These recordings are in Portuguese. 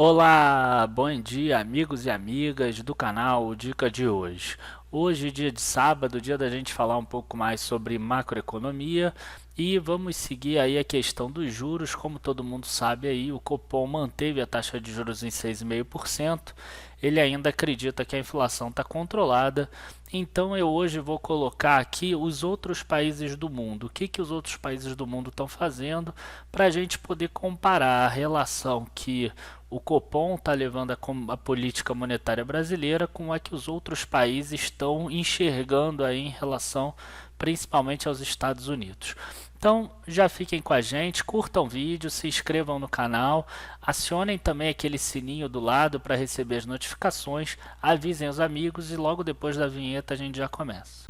Olá, bom dia amigos e amigas do canal Dica de hoje. Hoje, dia de sábado, dia da gente falar um pouco mais sobre macroeconomia e vamos seguir aí a questão dos juros. Como todo mundo sabe aí, o Copom manteve a taxa de juros em 6,5%. Ele ainda acredita que a inflação está controlada. Então eu hoje vou colocar aqui os outros países do mundo. O que os outros países do mundo estão fazendo para a gente poder comparar a relação que o Copom está levando a política monetária brasileira com a que os outros países estão enxergando aí em relação principalmente aos Estados Unidos. Então já fiquem com a gente, curtam o vídeo, se inscrevam no canal, acionem também aquele sininho do lado para receber as notificações, avisem os amigos e logo depois da vinheta a gente já começa.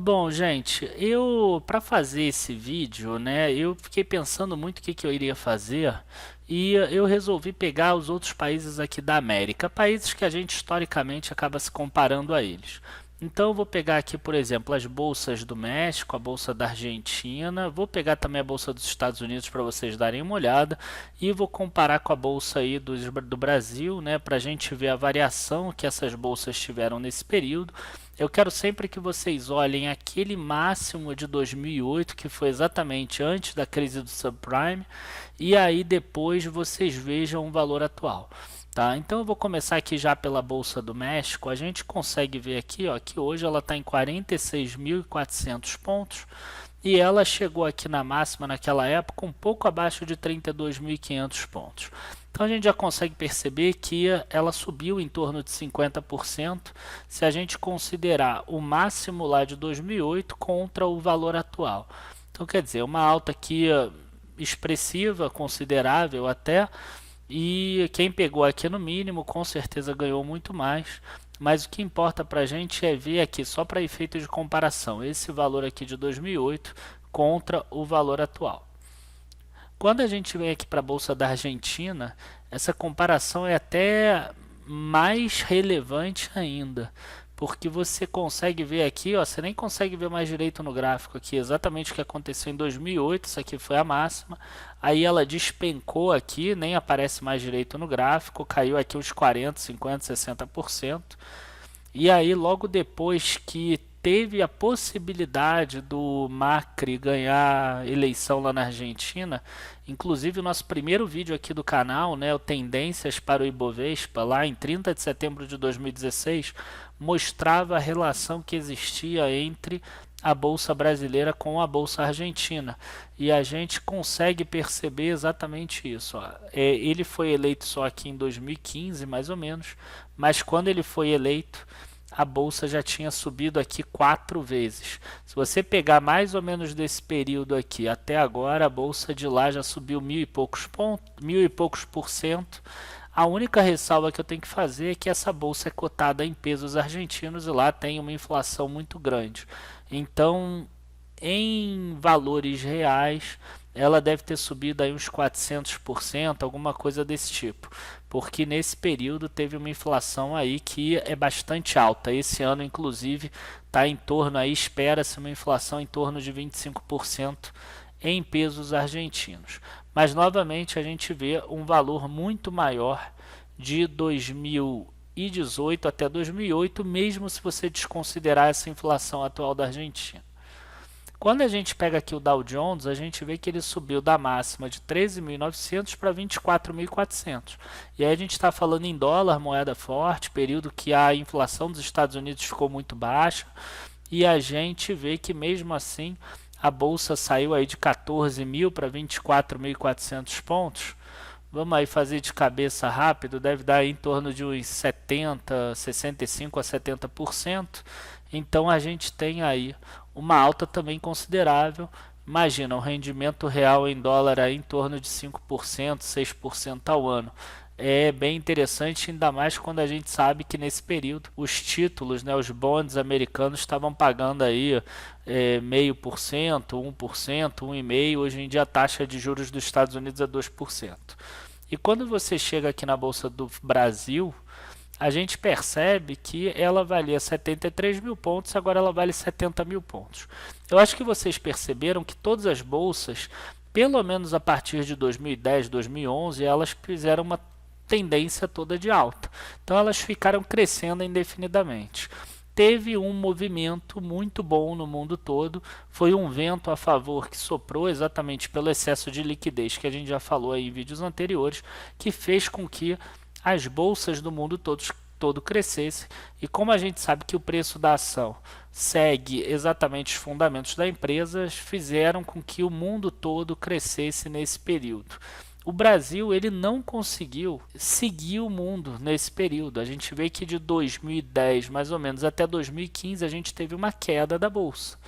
Bom, gente, eu para fazer esse vídeo, né, eu fiquei pensando muito o que eu iria fazer e eu resolvi pegar os outros países aqui da América, países que a gente historicamente acaba se comparando a eles. Então eu vou pegar aqui, por exemplo, as bolsas do México, a bolsa da Argentina, vou pegar também a bolsa dos Estados Unidos para vocês darem uma olhada e vou comparar com a bolsa aí do Brasil, né, para a gente ver a variação que essas bolsas tiveram nesse período. Eu quero sempre que vocês olhem aquele máximo de 2008, que foi exatamente antes da crise do subprime, e aí depois vocês vejam o valor atual. Tá, então eu vou começar aqui já pela Bolsa do México. A gente consegue ver aqui, ó, que hoje ela está em 46.400 pontos e ela chegou aqui na máxima naquela época um pouco abaixo de 32.500 pontos. Então a gente já consegue perceber que ela subiu em torno de 50% se a gente considerar o máximo lá de 2008 contra o valor atual. Então quer dizer, uma alta aqui expressiva, considerável até. E quem pegou aqui no mínimo com certeza ganhou muito mais, mas o que importa para a gente é ver aqui, só para efeito de comparação, esse valor aqui de 2008 contra o valor atual. Quando a gente vem aqui para a Bolsa da Argentina, essa comparação é até mais relevante ainda, porque você consegue ver aqui, ó, você nem consegue ver mais direito no gráfico aqui, exatamente o que aconteceu em 2008, isso aqui foi a máxima, aí ela despencou aqui, nem aparece mais direito no gráfico, caiu aqui uns 40, 50, 60%, e aí logo depois que teve a possibilidade do Macri ganhar eleição lá na Argentina, inclusive o nosso primeiro vídeo aqui do canal, né, o Tendências para o Ibovespa, lá em 30 de setembro de 2016, mostrava a relação que existia entre a Bolsa Brasileira com a Bolsa Argentina. E a gente consegue perceber exatamente isso. Ó. Ele foi eleito só aqui em 2015, mais ou menos, mas quando ele foi eleito, a bolsa já tinha subido aqui 4 vezes. Se você pegar mais ou menos desse período aqui até agora, a bolsa de lá já subiu mil e poucos pontos, mil e poucos por cento. A única ressalva que eu tenho que fazer é que essa bolsa é cotada em pesos argentinos e lá tem uma inflação muito grande. Então, em valores reais, ela deve ter subido aí uns 400%, alguma coisa desse tipo, porque nesse período teve uma inflação aí que é bastante alta. Esse ano, inclusive, está em torno aí, espera-se uma inflação em torno de 25% em pesos argentinos. Mas novamente a gente vê um valor muito maior de 2018 até 2008, mesmo se você desconsiderar essa inflação atual da Argentina. Quando a gente pega aqui o Dow Jones, a gente vê que ele subiu da máxima de 13.900 para 24.400. E aí a gente está falando em dólar, moeda forte, período que a inflação dos Estados Unidos ficou muito baixa. E a gente vê que mesmo assim a bolsa saiu aí de 14.000 para 24.400 pontos. Vamos aí fazer de cabeça rápido, deve dar em torno de uns 65 a 70%. Então a gente tem aí uma alta também considerável. Imagina, um rendimento real em dólar aí em torno de 5%, 6% ao ano. É bem interessante, ainda mais quando a gente sabe que nesse período os títulos, né, os bonds americanos estavam pagando aí 0,5%, 1%, 1,5%. Hoje em dia a taxa de juros dos Estados Unidos é 2%. E quando você chega aqui na Bolsa do Brasil, a gente percebe que ela valia 73 mil pontos, agora ela vale 70 mil pontos. Eu acho que vocês perceberam que todas as bolsas, pelo menos a partir de 2010, 2011, elas fizeram uma tendência toda de alta. Então elas ficaram crescendo indefinidamente. Teve um movimento muito bom no mundo todo, foi um vento a favor que soprou exatamente pelo excesso de liquidez que a gente já falou aí em vídeos anteriores, que fez com que as bolsas do mundo todo crescessem. E como a gente sabe que o preço da ação segue exatamente os fundamentos da empresa, fizeram com que o mundo todo crescesse nesse período. O Brasil ele não conseguiu seguir o mundo nesse período. A gente vê que de 2010 mais ou menos até 2015 a gente teve uma queda da bolsa.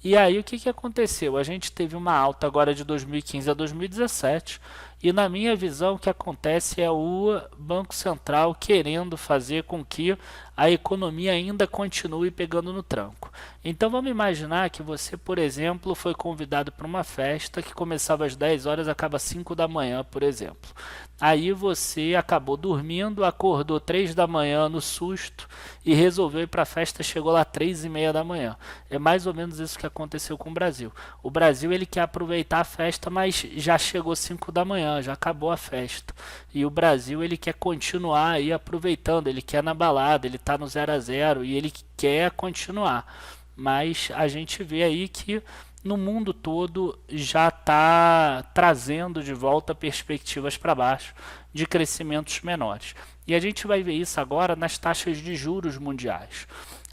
E aí o que aconteceu? A gente teve uma alta agora de 2015 a 2017 e na minha visão o que acontece é o Banco Central querendo fazer com que a economia ainda continue pegando no tranco. Então vamos imaginar que você, por exemplo, foi convidado para uma festa que começava às 10 horas e acaba às 5 da manhã, por exemplo. Aí você acabou dormindo, acordou 3 da manhã no susto e resolveu ir para a festa, chegou lá 3h30 da manhã. É mais ou menos isso que aconteceu com o Brasil. O Brasil ele quer aproveitar a festa, mas já chegou 5 da manhã, já acabou a festa. E o Brasil ele quer continuar aí aproveitando, ele quer na balada, ele está no 0 a 0 e ele quer continuar. Mas a gente vê aí que no mundo todo já está trazendo de volta perspectivas para baixo de crescimentos menores. E a gente vai ver isso agora nas taxas de juros mundiais.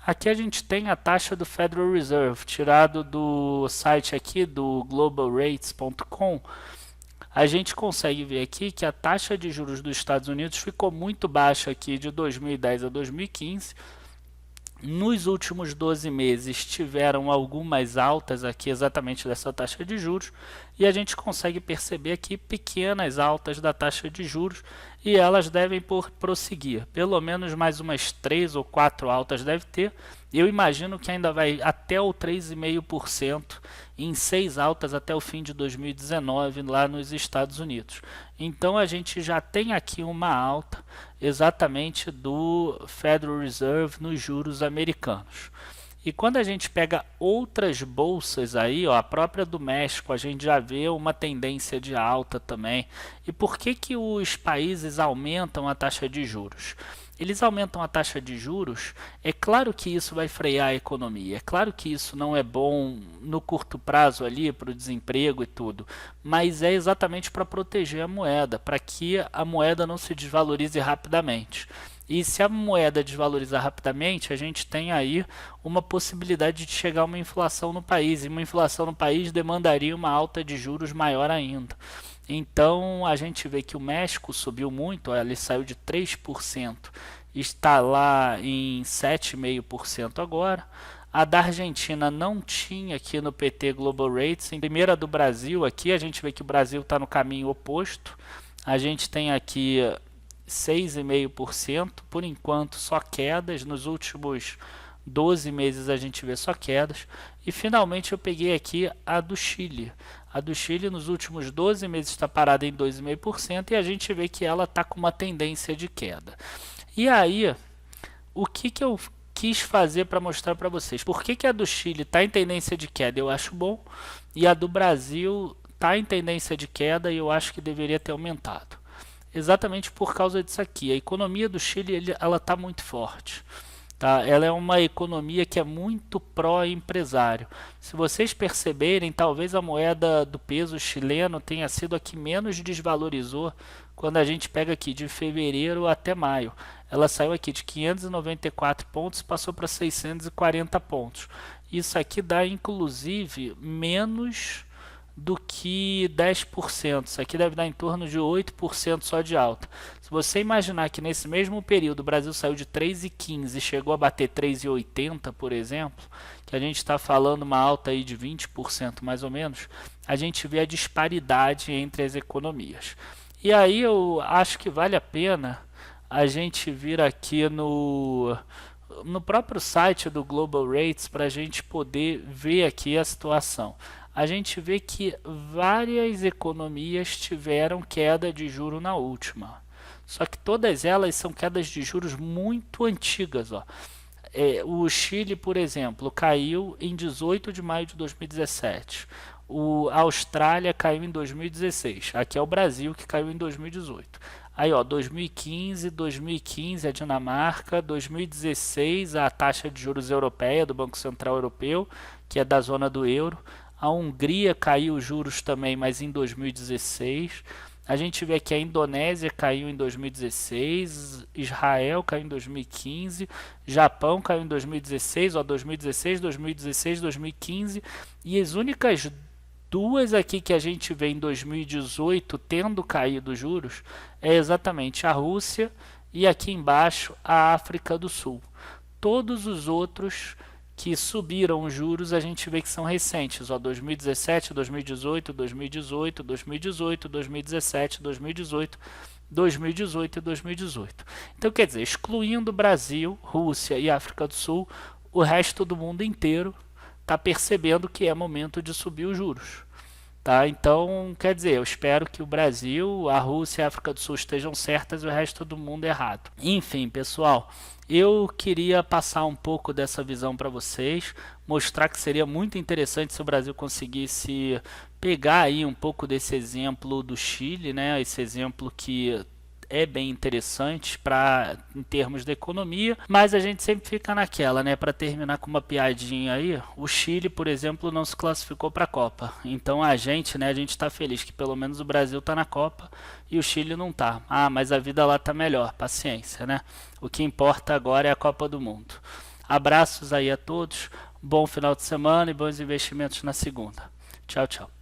Aqui a gente tem a taxa do Federal Reserve, tirado do site aqui do globalrates.com. A gente consegue ver aqui que a taxa de juros dos Estados Unidos ficou muito baixa aqui de 2010 a 2015. Nos últimos 12 meses tiveram algumas altas aqui exatamente dessa taxa de juros e a gente consegue perceber aqui pequenas altas da taxa de juros e elas devem prosseguir. Pelo menos mais umas 3 ou 4 altas deve ter. Eu imagino que ainda vai até o 3,5% em 6 altas até o fim de 2019 lá nos Estados Unidos. Então a gente já tem aqui uma alta exatamente do Federal Reserve nos juros americanos. E quando a gente pega outras bolsas aí, ó, a própria do México, a gente já vê uma tendência de alta também. E por que que os países aumentam a taxa de juros? Eles aumentam a taxa de juros, é claro que isso vai frear a economia, é claro que isso não é bom no curto prazo ali para o desemprego e tudo, mas é exatamente para proteger a moeda, para que a moeda não se desvalorize rapidamente. E se a moeda desvalorizar rapidamente, a gente tem aí uma possibilidade de chegar a uma inflação no país, e uma inflação no país demandaria uma alta de juros maior ainda. Então a gente vê que o México subiu muito, ele saiu de 3%, está lá em 7,5% agora. A da Argentina não tinha aqui no PT Global Rates. Em primeira do Brasil, aqui a gente vê que o Brasil está no caminho oposto. A gente tem aqui 6,5%, por enquanto só quedas, nos últimos 12 meses a gente vê só quedas. E finalmente eu peguei aqui a do Chile. A do Chile nos últimos 12 meses está parada em 2,5% e a gente vê que ela está com uma tendência de queda. E aí, o que eu quis fazer para mostrar para vocês? Por que a do Chile está em tendência de queda? Eu acho bom. E a do Brasil está em tendência de queda e eu acho que deveria ter aumentado. Exatamente por causa disso aqui. A economia do Chile ela está muito forte. Tá? Ela é uma economia que é muito pró-empresário. Se vocês perceberem, talvez a moeda do peso chileno tenha sido a que menos desvalorizou quando a gente pega aqui de fevereiro até maio. Ela saiu aqui de 594 pontos e passou para 640 pontos. Isso aqui dá inclusive menos do que 10%. Isso aqui deve dar em torno de 8% só de alta. Se você imaginar que nesse mesmo período o Brasil saiu de 3,15 e chegou a bater 3,80, por exemplo, que a gente está falando uma alta aí de 20% mais ou menos, a gente vê a disparidade entre as economias. E aí eu acho que vale a pena a gente vir aqui no próprio site do Global Rates para a gente poder ver aqui a situação. A gente vê que várias economias tiveram queda de juro na última. Só que todas elas são quedas de juros muito antigas, ó. O Chile, por exemplo, caiu em 18 de maio de 2017. A Austrália caiu em 2016. Aqui é o Brasil que caiu em 2018. Aí, ó, 2015 a Dinamarca, 2016 a taxa de juros europeia do Banco Central Europeu, que é da zona do euro. A Hungria caiu os juros também, mas em 2016. A gente vê que a Indonésia caiu em 2016, Israel caiu em 2015, Japão caiu em 2016, ó, 2016, 2016, 2015, e as únicas duas aqui que a gente vê em 2018 tendo caído os juros é exatamente a Rússia e aqui embaixo a África do Sul. Todos os outros que subiram os juros a gente vê que são recentes, ó, 2017, 2018, 2018, 2018, 2017, 2018, 2018 e 2018. Então, quer dizer, excluindo Brasil, Rússia e África do Sul, o resto do mundo inteiro está percebendo que é momento de subir os juros. Tá? Então, quer dizer, eu espero que o Brasil, a Rússia e a África do Sul estejam certas e o resto do mundo errado. Enfim, pessoal, eu queria passar um pouco dessa visão para vocês, mostrar que seria muito interessante se o Brasil conseguisse pegar aí um pouco desse exemplo do Chile, né? Esse exemplo que é bem interessante para em termos de economia, mas a gente sempre fica naquela, né? Para terminar com uma piadinha aí, o Chile, por exemplo, não se classificou para a Copa. Então a gente, né? A gente está feliz que pelo menos o Brasil está na Copa e o Chile não tá. Ah, mas a vida lá tá melhor. Paciência, né? O que importa agora é a Copa do Mundo. Abraços aí a todos. Bom final de semana e bons investimentos na segunda. Tchau, tchau.